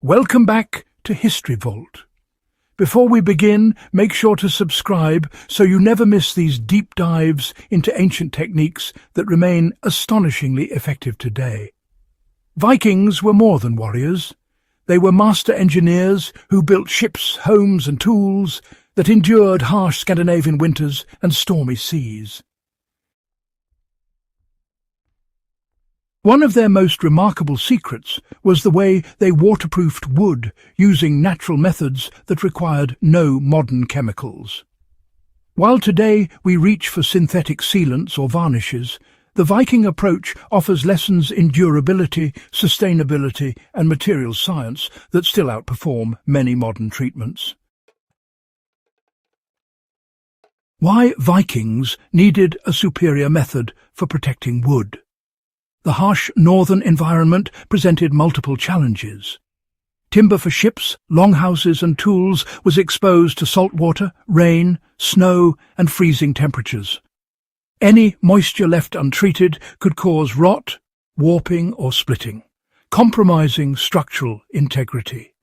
Welcome back to History Vault. Before we begin, make sure to subscribe so you never miss these deep dives into ancient techniques that remain astonishingly effective today. Vikings were more than warriors. They were master engineers who built ships, homes and tools that endured harsh Scandinavian winters and stormy seas. One of their most remarkable secrets was the way they waterproofed wood using natural methods that required no modern chemicals. While today we reach for synthetic sealants or varnishes, the Viking approach offers lessons in durability, sustainability and materials science that still outperform many modern treatments. Why Vikings needed a superior method for protecting wood. The harsh northern environment presented multiple challenges. Timber for ships, longhouses and tools was exposed to salt water, rain, snow and freezing temperatures. Any moisture left untreated could cause rot, warping or splitting, compromising structural integrity.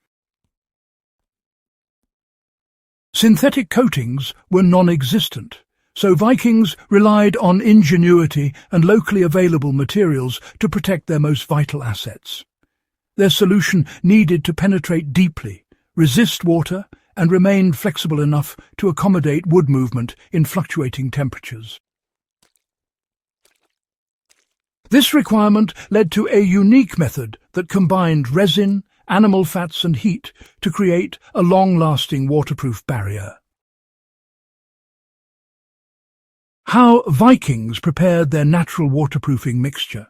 Synthetic coatings were non-existent, so Vikings relied on ingenuity and locally available materials to protect their most vital assets. Their solution needed to penetrate deeply, resist water, and remain flexible enough to accommodate wood movement in fluctuating temperatures. This requirement led to a unique method that combined resin, animal fats and heat to create a long-lasting waterproof barrier. How Vikings prepared their natural waterproofing mixture.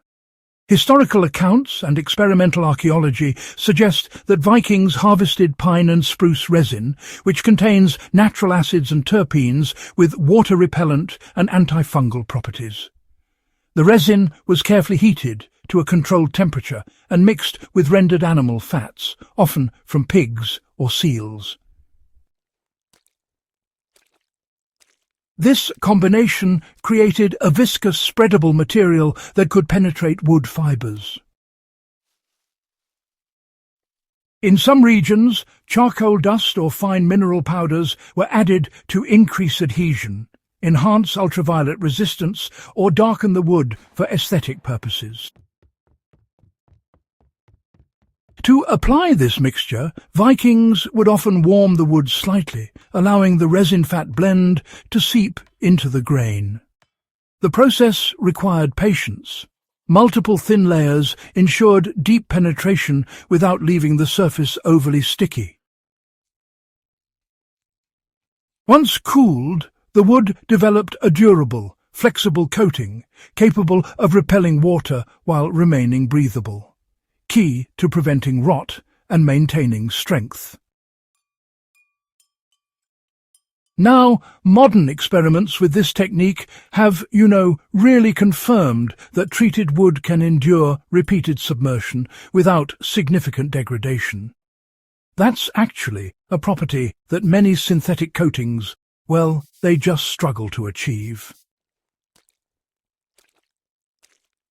Historical accounts and experimental archaeology suggest that Vikings harvested pine and spruce resin, which contains natural acids and terpenes with water-repellent and antifungal properties. The resin was carefully heated to a controlled temperature and mixed with rendered animal fats, often from pigs or seals. This combination created a viscous, spreadable material that could penetrate wood fibers. In some regions, charcoal dust or fine mineral powders were added to increase adhesion, enhance ultraviolet resistance, or darken the wood for aesthetic purposes. To apply this mixture, Vikings would often warm the wood slightly, allowing the resin-fat blend to seep into the grain. The process required patience. Multiple thin layers ensured deep penetration without leaving the surface overly sticky. Once cooled, the wood developed a durable, flexible coating, capable of repelling water while remaining breathable, key to preventing rot and maintaining strength. Now, modern experiments with this technique have, really confirmed that treated wood can endure repeated submersion without significant degradation. That's actually a property that many synthetic coatings, they just struggle to achieve.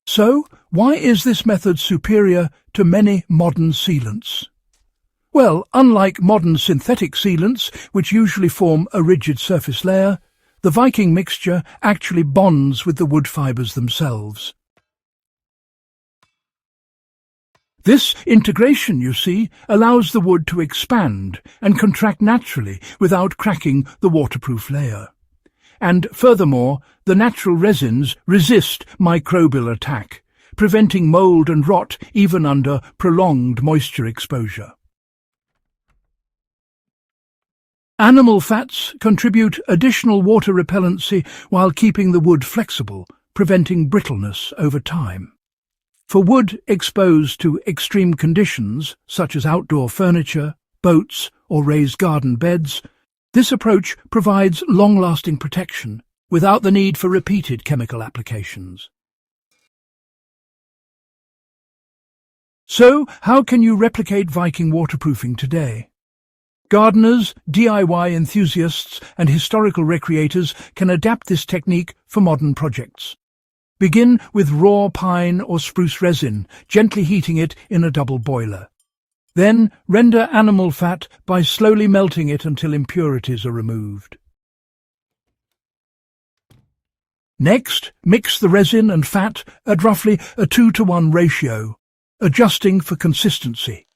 So, why is this method superior to many modern sealants? Well, unlike modern synthetic sealants, which usually form a rigid surface layer, the Viking mixture actually bonds with the wood fibers themselves. This integration, you see, allows the wood to expand and contract naturally without cracking the waterproof layer. And furthermore, the natural resins resist microbial attack, preventing mold and rot even under prolonged moisture exposure. Animal fats contribute additional water repellency while keeping the wood flexible, preventing brittleness over time. For wood exposed to extreme conditions, such as outdoor furniture, boats, or raised garden beds, this approach provides long-lasting protection without the need for repeated chemical applications. So, how can you replicate Viking waterproofing today? Gardeners, DIY enthusiasts, and historical recreators can adapt this technique for modern projects. Begin with raw pine or spruce resin, gently heating it in a double boiler. Then render animal fat by slowly melting it until impurities are removed. Next, mix the resin and fat at roughly a 2-to-1 ratio, adjusting for consistency.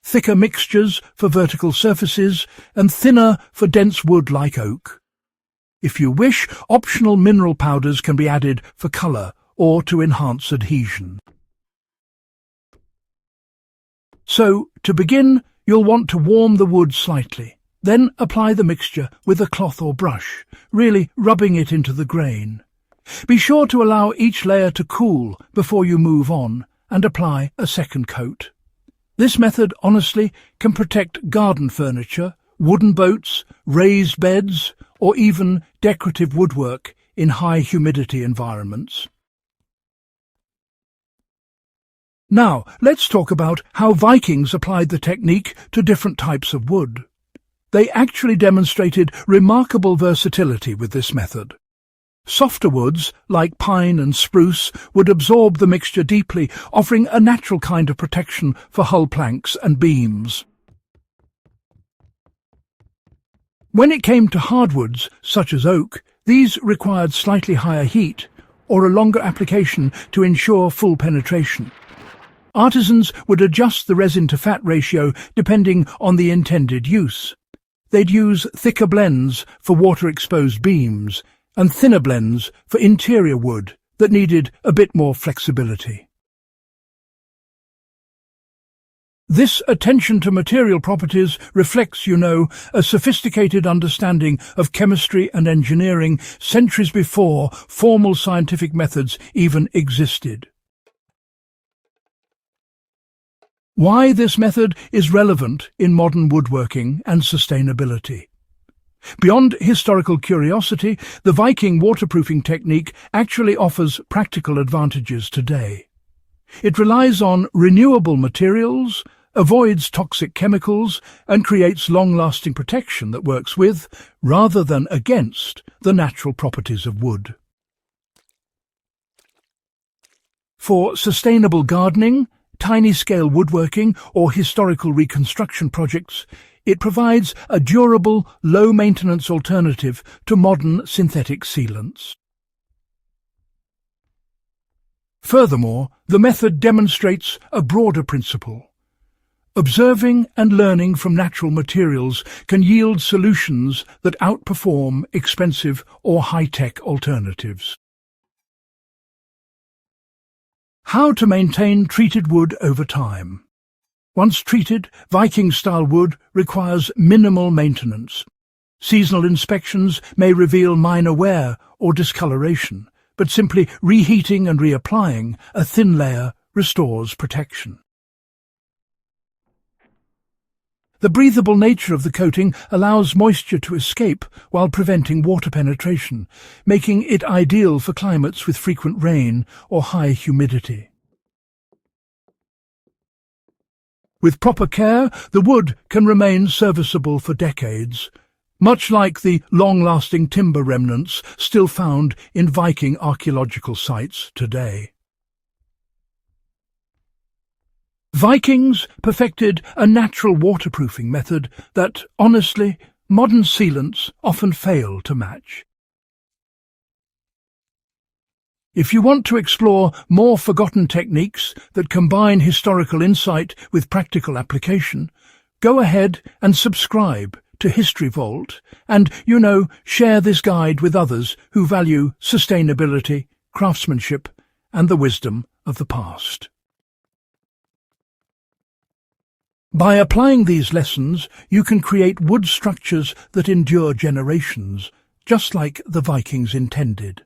Thicker mixtures for vertical surfaces and thinner for dense wood like oak. If you wish, optional mineral powders can be added for colour or to enhance adhesion. So, to begin, you'll want to warm the wood slightly. Then apply the mixture with a cloth or brush, really rubbing it into the grain. Be sure to allow each layer to cool before you move on and apply a second coat. This method, honestly, can protect garden furniture, wooden boats, raised beds, or even decorative woodwork in high humidity environments. Now, let's talk about how Vikings applied the technique to different types of wood. They actually demonstrated remarkable versatility with this method. Softer woods, like pine and spruce, would absorb the mixture deeply, offering a natural kind of protection for hull planks and beams. When it came to hardwoods, such as oak, these required slightly higher heat or a longer application to ensure full penetration. Artisans would adjust the resin-to-fat ratio depending on the intended use. They'd use thicker blends for water-exposed beams and thinner blends for interior wood that needed a bit more flexibility. This attention to material properties reflects, a sophisticated understanding of chemistry and engineering centuries before formal scientific methods even existed. Why this method is relevant in modern woodworking and sustainability. Beyond historical curiosity, the Viking waterproofing technique actually offers practical advantages today. It relies on renewable materials, avoids toxic chemicals, and creates long-lasting protection that works with, rather than against, the natural properties of wood. For sustainable gardening, tiny-scale woodworking, or historical reconstruction projects, it provides a durable, low-maintenance alternative to modern synthetic sealants. Furthermore, the method demonstrates a broader principle. Observing and learning from natural materials can yield solutions that outperform expensive or high-tech alternatives. How to maintain treated wood over time. Once treated, Viking-style wood requires minimal maintenance. Seasonal inspections may reveal minor wear or discoloration, but simply reheating and reapplying a thin layer restores protection. The breathable nature of the coating allows moisture to escape while preventing water penetration, making it ideal for climates with frequent rain or high humidity. With proper care, the wood can remain serviceable for decades, much like the long-lasting timber remnants still found in Viking archaeological sites today. Vikings perfected a natural waterproofing method that, honestly, modern sealants often fail to match. If you want to explore more forgotten techniques that combine historical insight with practical application, go ahead and subscribe to History Vault and, share this guide with others who value sustainability, craftsmanship, and the wisdom of the past. By applying these lessons, you can create wood structures that endure generations, just like the Vikings intended.